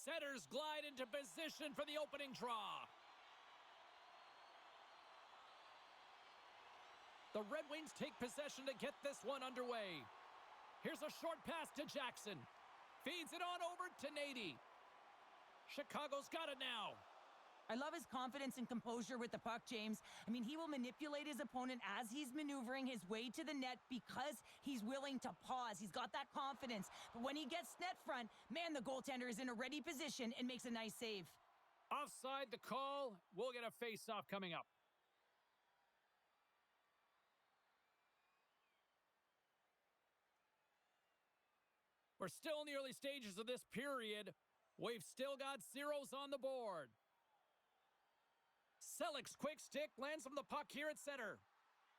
Setters glide into position for the opening draw. The Red Wings take possession to get this one underway. Here's a short pass to Jackson. Feeds it on over to Nady. Chicago's got it now. I love his confidence and composure with the puck, James. I mean, he will manipulate his opponent as he's maneuvering his way to the net because he's willing to pause. He's got that confidence. But when he gets net front, man, the goaltender is in a ready position and makes a nice save. Offside the call. We'll get a face-off coming up. We're still in the early stages of this period. We've still got zeros on the board. Selik's quick stick lands from the puck here at center.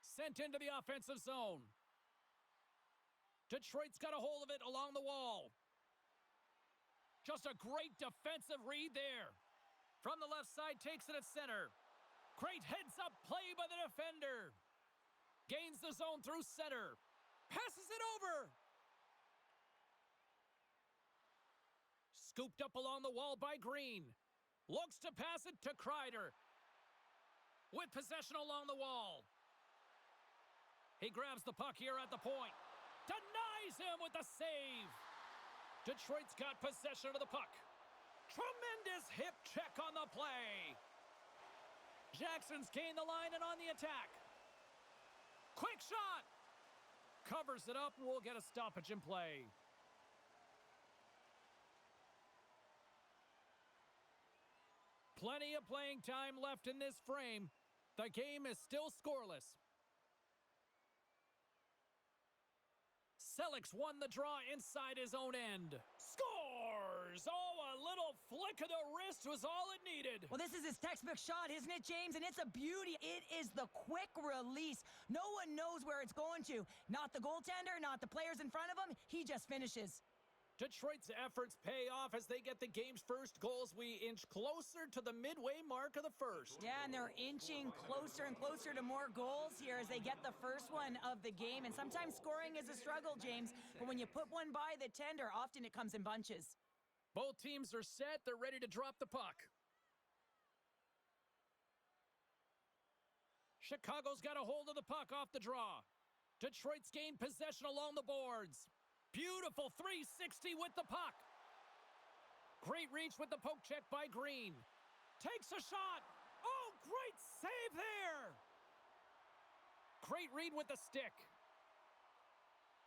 Sent into the offensive zone. Detroit's got a hold of it along the wall. Just a great defensive read there. From the left side, takes it at center. Great heads-up play by the defender. Gains the zone through center. Passes it over. Scooped up along the wall by Green. Looks to pass it to Kreider. With possession along the wall. He grabs the puck here at the point. Denies him with the save. Detroit's got possession of the puck. Tremendous hip check on the play. Jackson's gained the line and on the attack. Quick shot. Covers it up and we'll get a stoppage in play. Plenty of playing time left in this frame. The game is still scoreless. Selik's won the draw inside his own end. Scores! Oh, a little flick of the wrist was all it needed. Well, this is his textbook shot, isn't it, James? And it's a beauty. It is the quick release. No one knows where it's going to. Not the goaltender, not the players in front of him. He just finishes. Detroit's efforts pay off as they get the game's first goals. We inch closer to the midway mark of the first. Yeah, and they're inching closer and closer to more goals here as they get the first one of the game. And sometimes scoring is a struggle, James. But when you put one by the tender, often it comes in bunches. Both teams are set. They're ready to drop the puck. Chicago's got a hold of the puck off the draw. Detroit's gained possession along the boards. Beautiful 360 with the puck. Great reach with the poke check by Green. Takes a shot. Oh, great save there. Great read with the stick.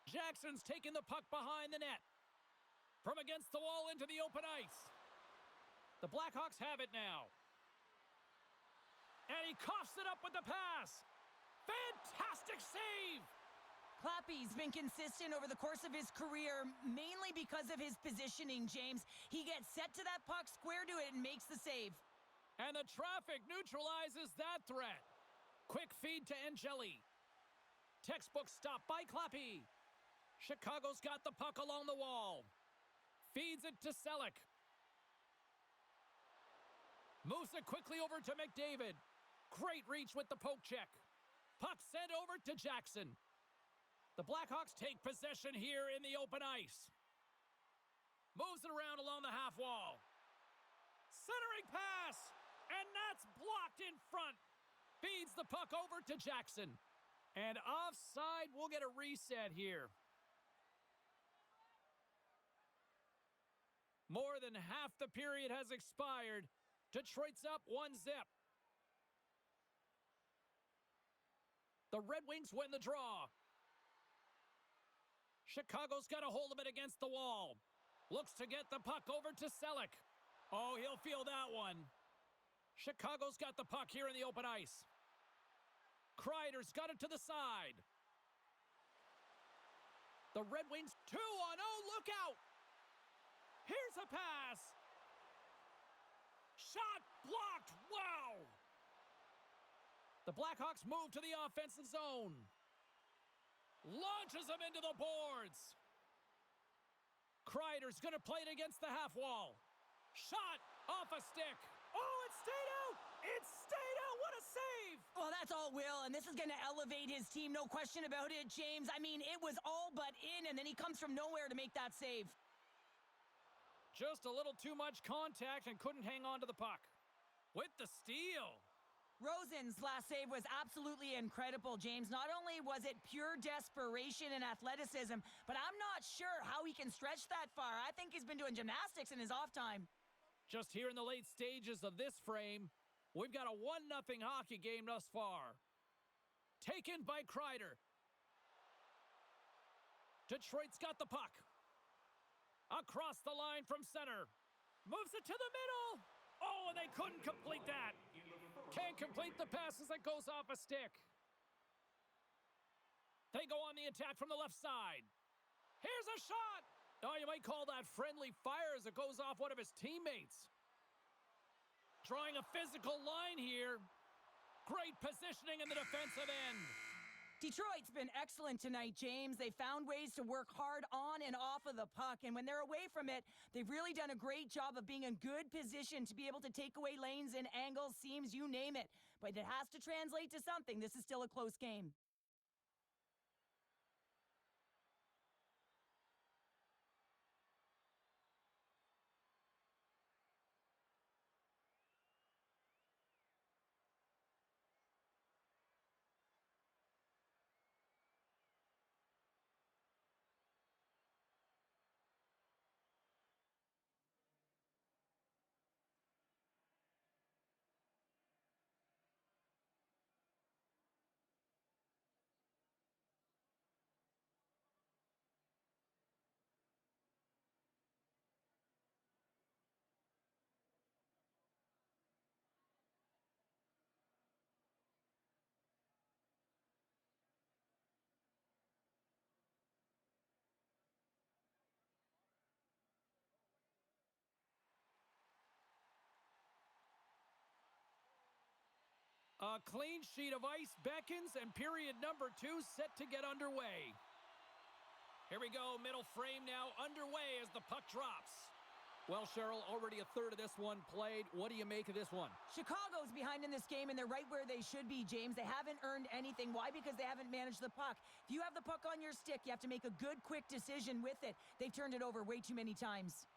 Jackson's taking the puck behind the net. From against the wall into the open ice. The Blackhawks have it now. And he coughs it up with the pass. Fantastic save. Clappy's been consistent over the course of his career, mainly because of his positioning, James. He gets set to that puck, square to it, and makes the save. And the traffic neutralizes that threat. Quick feed to Angeli. Textbook stop by Clappy. Chicago's got the puck along the wall. Feeds it to Selik. Moves it quickly over to McDavid. Great reach with the poke check. Puck sent over to Jackson. The Blackhawks take possession here in the open ice. Moves it around along the half wall. Centering pass, and that's blocked in front. Feeds the puck over to Jackson. And offside, we'll get a reset here. More than half the period has expired. Detroit's up 1-0. The Red Wings win the draw. Chicago's got a hold of it against the wall. Looks to get the puck over to Selik. Oh, he'll feel that one. Chicago's got the puck here in the open ice. Kreider's got it to the side. The Red Wings 2-on-0, look out! Here's a pass. Shot blocked, wow! The Blackhawks move to the offensive zone. Launches him into the boards. Kreider's going to play it against the half wall. Shot off a stick. Oh, it stayed out. It stayed out. What a save. Well, that's all Will, and this is going to elevate his team. No question about it, James. I mean, it was all but in, and then he comes from nowhere to make that save. Just a little too much contact and couldn't hang on to the puck. With the steal. Rosen's last save was absolutely incredible, James. Not only was it pure desperation and athleticism, but I'm not sure how he can stretch that far. I think he's been doing gymnastics in his off time. Just here in the late stages of this frame, we've got a 1-0 hockey game thus far. Taken by Kreider. Detroit's got the puck. Across the line from center. Moves it to the middle. Oh, and they couldn't complete that. Can't complete the pass as it goes off a stick. They go on the attack from the left side. Here's a shot. Oh, you might call that friendly fire as it goes off one of his teammates. Drawing a physical line here. Great positioning in the defensive end. Detroit's been excellent tonight, James. They found ways to work hard on and off of the puck, and when they're away from it, they've really done a great job of being in good position to be able to take away lanes and angles, seams, you name it. But it has to translate to something. This is still a close game. A clean sheet of ice beckons, and period number 2 set to get underway. Here we go, middle frame now underway as the puck drops. Well, Cheryl, already a third of this one played. What do you make of this one? Chicago's behind in this game, and they're right where they should be, James. They haven't earned anything. Why? Because they haven't managed the puck. If you have the puck on your stick, you have to make a good, quick decision with it. They've turned it over way too many times.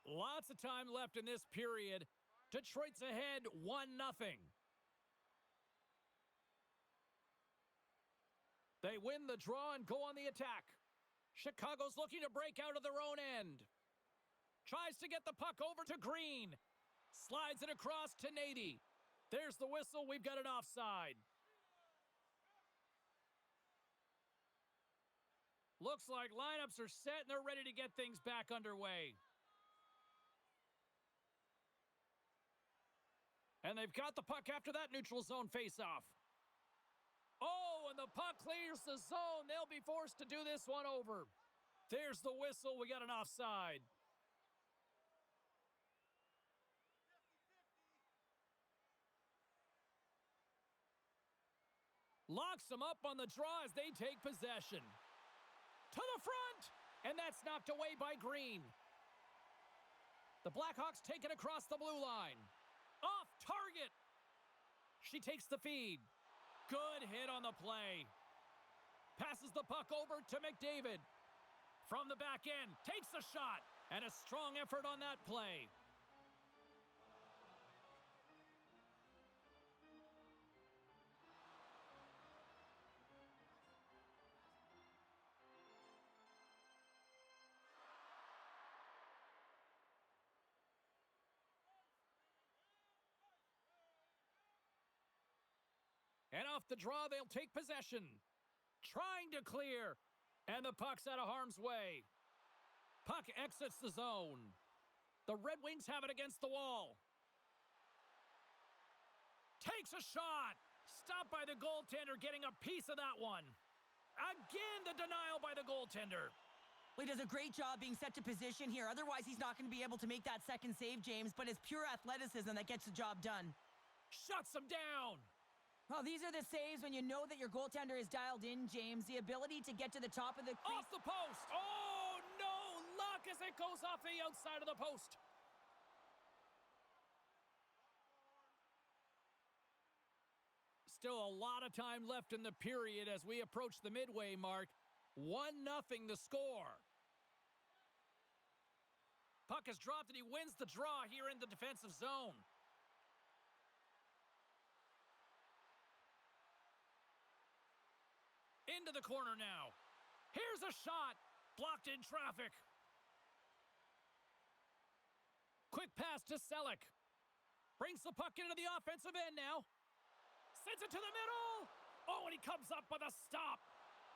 Lots of time left in this period. Detroit's ahead 1-0. They win the draw and go on the attack. Chicago's looking to break out of their own end. Tries to get the puck over to Green. Slides it across to Nady. There's the whistle. We've got an offside. Looks like lineups are set and they're ready to get things back underway. And they've got the puck after that neutral zone faceoff. Oh, and the puck clears the zone. They'll be forced to do this one over. There's the whistle. We got an offside. Locks them up on the draw as they take possession. To the front, and that's knocked away by Green. The Blackhawks take it across the blue line. Off target. She takes the feed. Good hit on the play. Passes the puck over to McDavid. From the back end, takes the shot. And a strong effort on that play. And off the draw, they'll take possession. Trying to clear. And the puck's out of harm's way. Puck exits the zone. The Red Wings have it against the wall. Takes a shot. Stopped by the goaltender, getting a piece of that one. Again, the denial by the goaltender. Well, he does a great job being set to position here. Otherwise, he's not going to be able to make that second save, James. But it's pure athleticism that gets the job done. Shuts him down. Well, these are the saves when you know that your goaltender is dialed in, James. The ability to get to the top of the crease. Off the post. Oh, no luck as it goes off the outside of the post. Still a lot of time left in the period as we approach the midway mark. 1-0 the score. puck is dropped and he wins the draw here in the defensive zone. Into the corner now. Here's a shot. Blocked in traffic. Quick pass to Selleck. Brings the puck into the offensive end now. Sends it to the middle. Oh, and he comes up with a stop.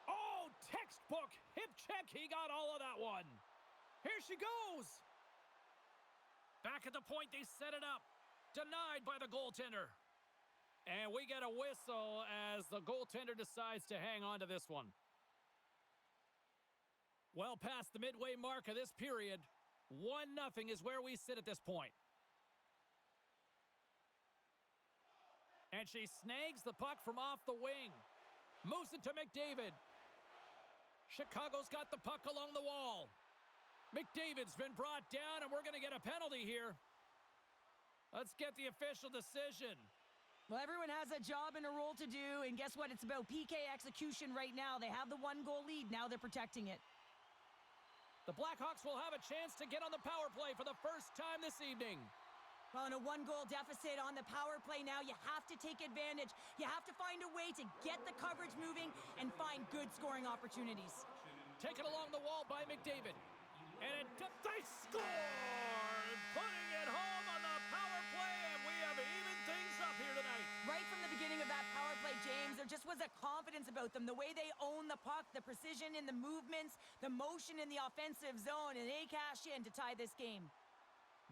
Oh, textbook hip check. He got all of that one. Here she goes. Back at the point, they set it up. Denied by the goaltender. And we get a whistle as the goaltender decides to hang on to this one. Well past the midway mark of this period, 1-0 is where we sit at this point. And she snags the puck from off the wing. Moves it to McDavid. Chicago's got the puck along the wall. McDavid's been brought down, and we're going to get a penalty here. Let's get the official decision. Well, everyone has a job and a role to do, and guess what? It's about PK execution right now. They have the 1-goal lead. Now they're protecting it. The Blackhawks will have a chance to get on the power play for the first time this evening. Well, in a 1-goal deficit on the power play now, you have to take advantage. You have to find a way to get the coverage moving and find good scoring opportunities. Taken along the wall by McDavid. And they score! Putting it home on the power play, and we have evened things up here tonight. Right from the beginning of that power play, James, there just was a confidence about them. The way they own the puck, the precision in the movements, the motion in the offensive zone, and they cash in to tie this game.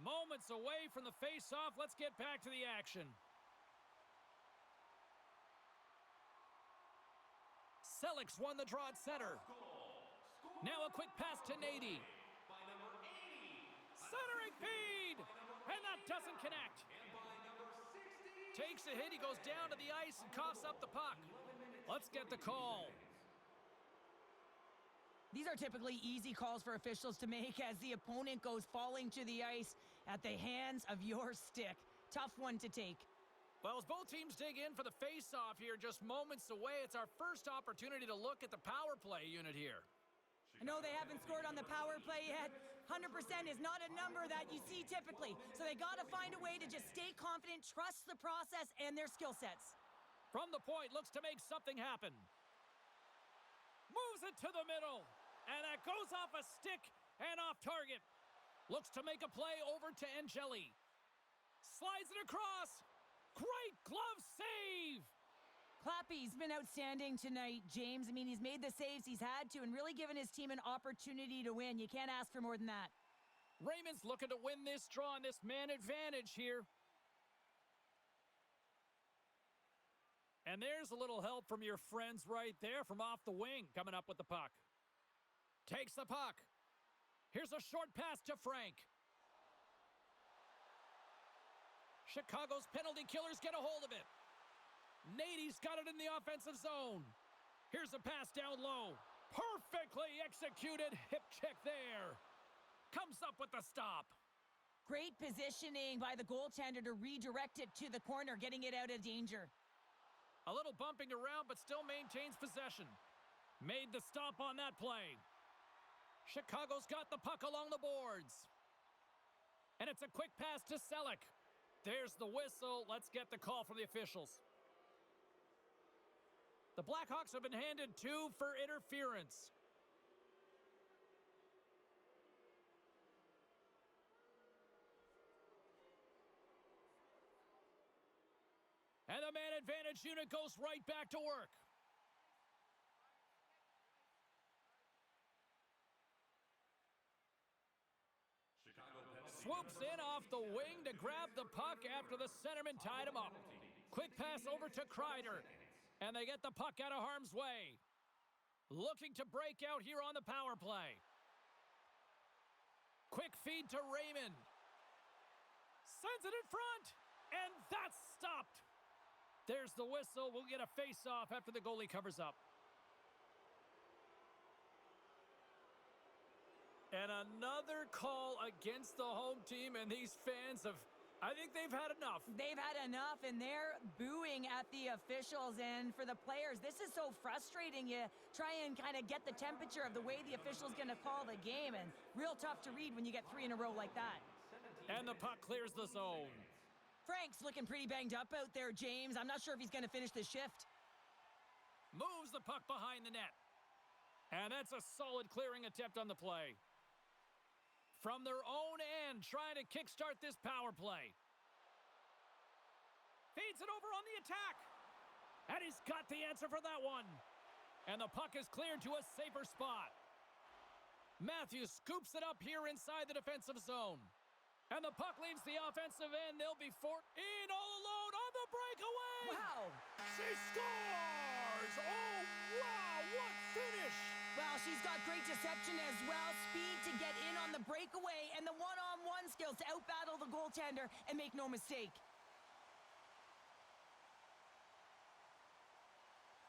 Moments away from the face-off. Let's get back to the action. Selleck's won the draw at center. Now a quick pass to Nady. Centering feed! And that doesn't connect. Takes a hit, he goes down to the ice and coughs up the puck. Let's get the call. These are typically easy calls for officials to make as the opponent goes falling to the ice at the hands of your stick. Tough one to take. Well, as both teams dig in for the face-off here just moments away, it's our first opportunity to look at the power play unit here. I know they haven't scored on the power play yet. 100% is not a number that you see typically. So they got to find a way to just stay confident, trust the process and their skill sets. From the point, looks to make something happen. Moves it to the middle. And that goes off a stick and off target. Looks to make a play over to Angeli. Slides it across. Great glove save. Clappy's been outstanding tonight, James. I mean, he's made the saves he's had to and really given his team an opportunity to win. You can't ask for more than that. Raymond's looking to win this draw and this man advantage here. And there's a little help from your friends right there from off the wing coming up with the puck. Takes the puck. Here's a short pass to Frank. Chicago's penalty killers get a hold of it. Nady's got it in the offensive zone. Here's a pass down low. Perfectly executed hip check there. Comes up with the stop. Great positioning by the goaltender to redirect it to the corner, getting it out of danger. A little bumping around, but still maintains possession. Made the stop on that play. Chicago's got the puck along the boards. And it's a quick pass to Selleck. There's the whistle. Let's get the call from the officials. The Blackhawks have been handed 2 for interference. And the man advantage unit goes right back to work. Swoops in off the wing to grab the puck after the centerman tied him up. Quick pass over to Kreider. And they get the puck out of harm's way. Looking to break out here on the power play. Quick feed to Raymond. Sends it in front. And that's stopped. There's the whistle. We'll get a face-off after the goalie covers up. And another call against the home team, and these fans have I think they've had enough. They've had enough, and they're booing at the officials. And for the players, this is so frustrating. You try and kind of get the temperature of the way the official's going to call the game, and real tough to read when you get 3 in a row like that. And the puck clears the zone. Frank's looking pretty banged up out there, James. I'm not sure if he's going to finish the shift. Moves the puck behind the net. And that's a solid clearing attempt on the play. From their own end, trying to kickstart this power play. Feeds it over on the attack. And he's got the answer for that one. And the puck is cleared to a safer spot. Matthews scoops it up here inside the defensive zone. And the puck leaves the offensive end. They'll be in all alone on the breakaway. Wow. She scores! Oh, wow, what finish! Well, she's got great deception as well, speed to get in on the breakaway, and the one-on-one skills to outbattle the goaltender and make no mistake.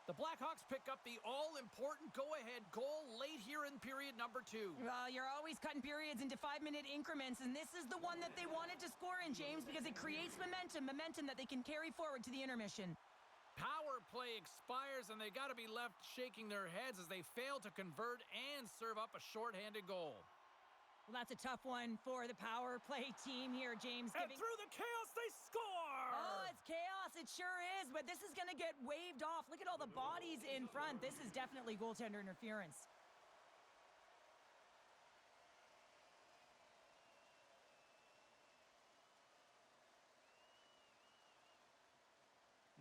The Blackhawks pick up the all-important go-ahead goal late here in period number 2. Well, you're always cutting periods into 5-minute increments, and this is the one that they wanted to score in, James, because it creates momentum that they can carry forward to the intermission. Power play expires, and they got to be left shaking their heads as they fail to convert and serve up a shorthanded goal. Well, that's a tough one for the power play team here, James. And through the chaos, they score! Oh, it's chaos. It sure is, but this is going to get waved off. Look at all the bodies in front. This is definitely goaltender interference.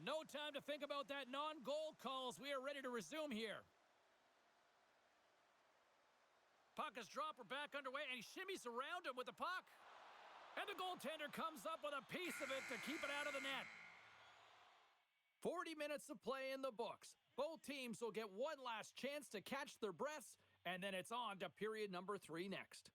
No time to think about that non-goal calls. We are ready to resume here. Puck is dropped. We're back underway, and he shimmies around him with the puck. And the goaltender comes up with a piece of it to keep it out of the net. 40 minutes of play in the books. Both teams will get one last chance to catch their breaths, and then it's on to period number 3 next.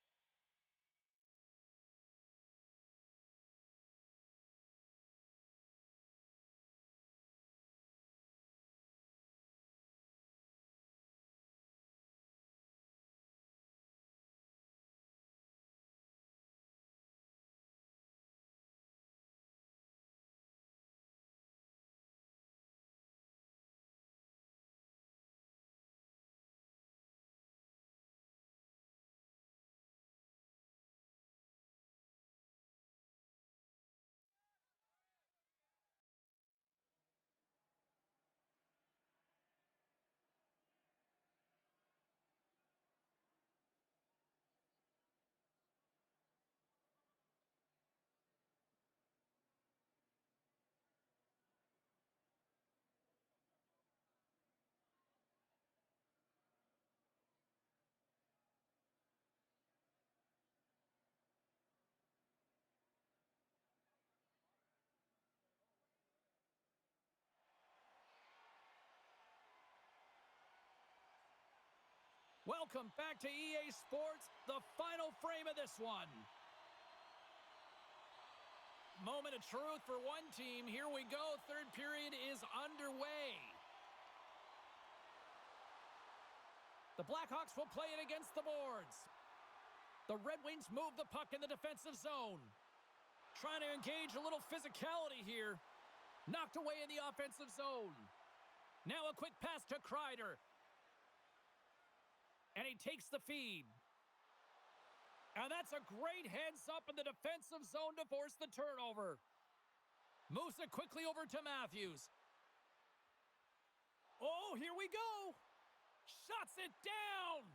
Welcome back to EA Sports, the final frame of this one. Moment of truth for one team. Here we go. Third period is underway. The Blackhawks will play it against the boards. The Red Wings move the puck in the defensive zone. Trying to engage a little physicality here. Knocked away in the offensive zone. Now a quick pass to Kreider. And he takes the feed. And that's a great heads up in the defensive zone to force the turnover. Moves it quickly over to Matthews. Oh, here we go. Shuts it down.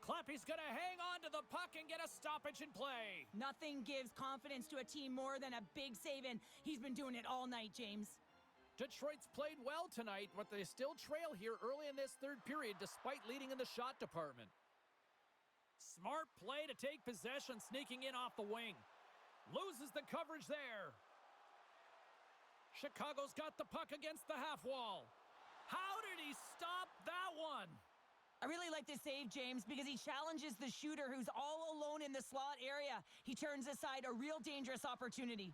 Clappy's going to hang on to the puck and get a stoppage in play. Nothing gives confidence to a team more than a big save, and he's been doing it all night, James. Detroit's played well tonight, but they still trail here early in this third period despite leading in the shot department. Smart play to take possession, sneaking in off the wing. Loses the coverage there. Chicago's got the puck against the half wall. How did he stop that one? I really like this save, James, because he challenges the shooter who's all alone in the slot area. He turns aside a real dangerous opportunity.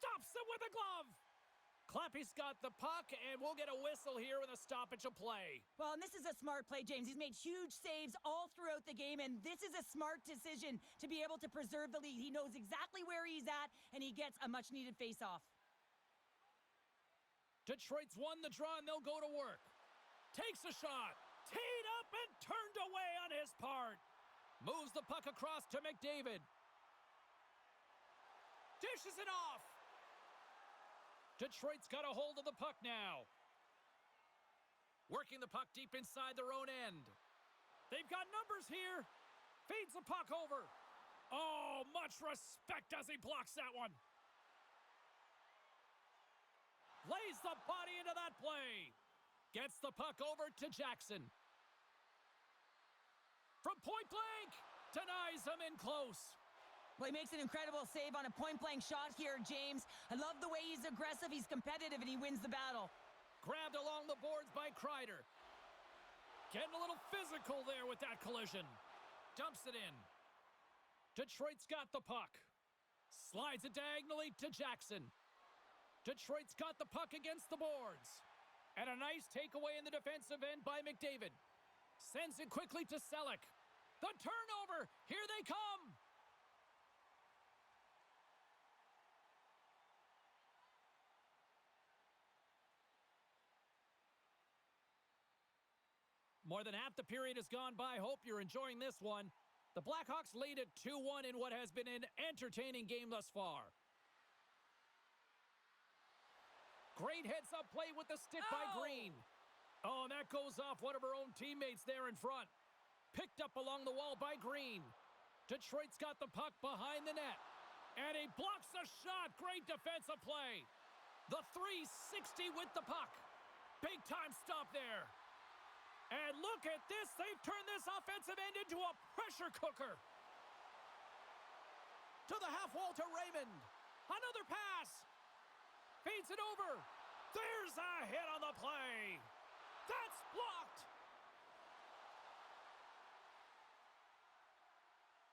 Stops him with a glove. Clappy's got the puck, and we'll get a whistle here with a stoppage of play. Well, and this is a smart play, James. He's made huge saves all throughout the game, and this is a smart decision to be able to preserve the lead. He knows exactly where he's at, and he gets a much-needed face-off. Detroit's won the draw, and they'll go to work. Takes a shot. Teed up and turned away on his part. Moves the puck across to McDavid. Dishes it off. Detroit's got a hold of the puck now. Working the puck deep inside their own end. They've got numbers here. Feeds the puck over. Oh, much respect as he blocks that one. Lays the body into that play. Gets the puck over to Jackson. From point blank, denies him in close. Well, he makes an incredible save on a point-blank shot here, James. I love the way he's aggressive, he's competitive, and he wins the battle. Grabbed along the boards by Kreider. Getting a little physical there with that collision. Dumps it in. Detroit's got the puck. Slides it diagonally to Jackson. Detroit's got the puck against the boards. And a nice takeaway in the defensive end by McDavid. Sends it quickly to Selleck. The turnover. Here they come. More than half the period has gone by. Hope you're enjoying this one. The Blackhawks lead at 2-1 in what has been an entertaining game thus far. Great heads-up play with the stick by Green. Oh, and that goes off one of her own teammates there in front. Picked up along the wall by Green. Detroit's got the puck behind the net. And he blocks the shot. Great defensive play. The 360 with the puck. Big-time stop there. And look at this. They've turned this offensive end into a pressure cooker. To the half wall to Raymond. Another pass. Feeds it over. There's a hit on the play. That's blocked.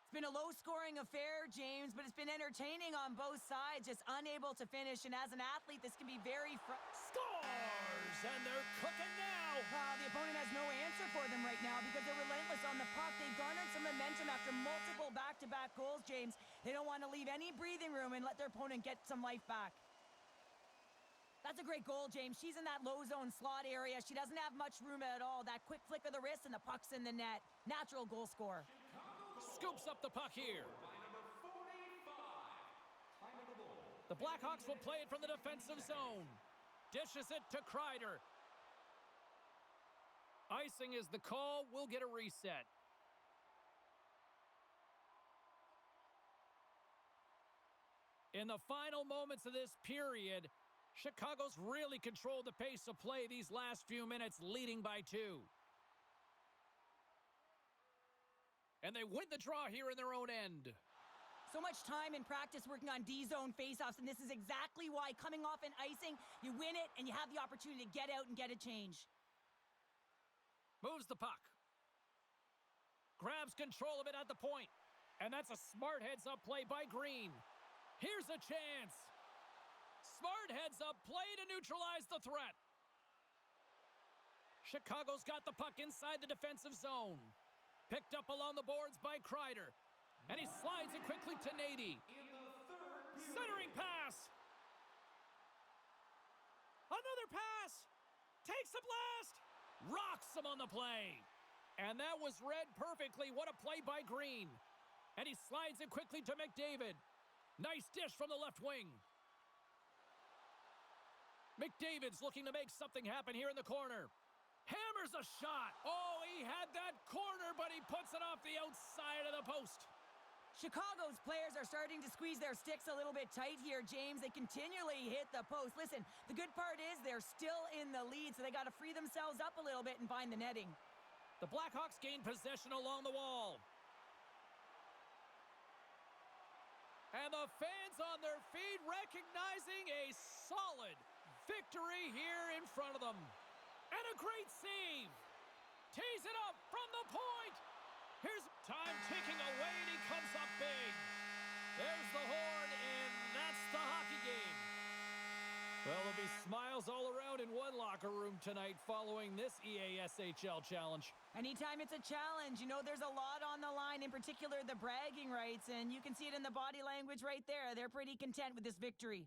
It's been a low-scoring affair, James, but it's been entertaining on both sides, just unable to finish. And as an athlete, this can be very Scores! And they're cooking now. The opponent has no answer for them right now because they're relentless on the puck. They've garnered some momentum after multiple back-to-back goals, James. They don't want to leave any breathing room and let their opponent get some life back. That's a great goal, James. She's in that low zone slot area. She doesn't have much room at all. That quick flick of the wrist and the puck's in the net. Natural goal scorer. Scoops up the puck here. The Blackhawks will play it from the defensive zone. Dishes it to Kreider. Icing is the call. We'll get a reset. In the final moments of this period, Chicago's really controlled the pace of play these last few minutes, leading by 2. And they win the draw here in their own end. So much time in practice working on D-zone faceoffs, and this is exactly why coming off an icing, you win it, and you have the opportunity to get out and get a change. Moves the puck. Grabs control of it at the point. And that's a smart heads-up play by Green. Here's a chance. Smart heads-up play to neutralize the threat. Chicago's got the puck inside the defensive zone. Picked up along the boards by Kreider. And he slides it quickly to Nady. Centering pass. Another pass. Takes the blast. Rocks him on the play. And that was read perfectly. What a play by Green. And he slides it quickly to McDavid. Nice dish from the left wing. McDavid's looking to make something happen here in the corner. Hammers a shot. Oh, he had that corner, but he puts it off the outside of the post. Chicago's players are starting to squeeze their sticks a little bit tight here, James. They continually hit the post. Listen, the good part is they're still in the lead, so they got to free themselves up a little bit and find the netting. The Blackhawks gain possession along the wall. And the fans on their feet recognizing a solid victory here in front of them. And a great save. Tees it up from the point. Here's time ticking away, and he comes up big. There's the horn, and that's the hockey game. The Well, there'll be smiles all around in one locker room tonight following this EASHL challenge. Anytime it's a challenge, you know there's a lot on the line, in particular the bragging rights, and you can see it in the body language right there. They're pretty content with this victory.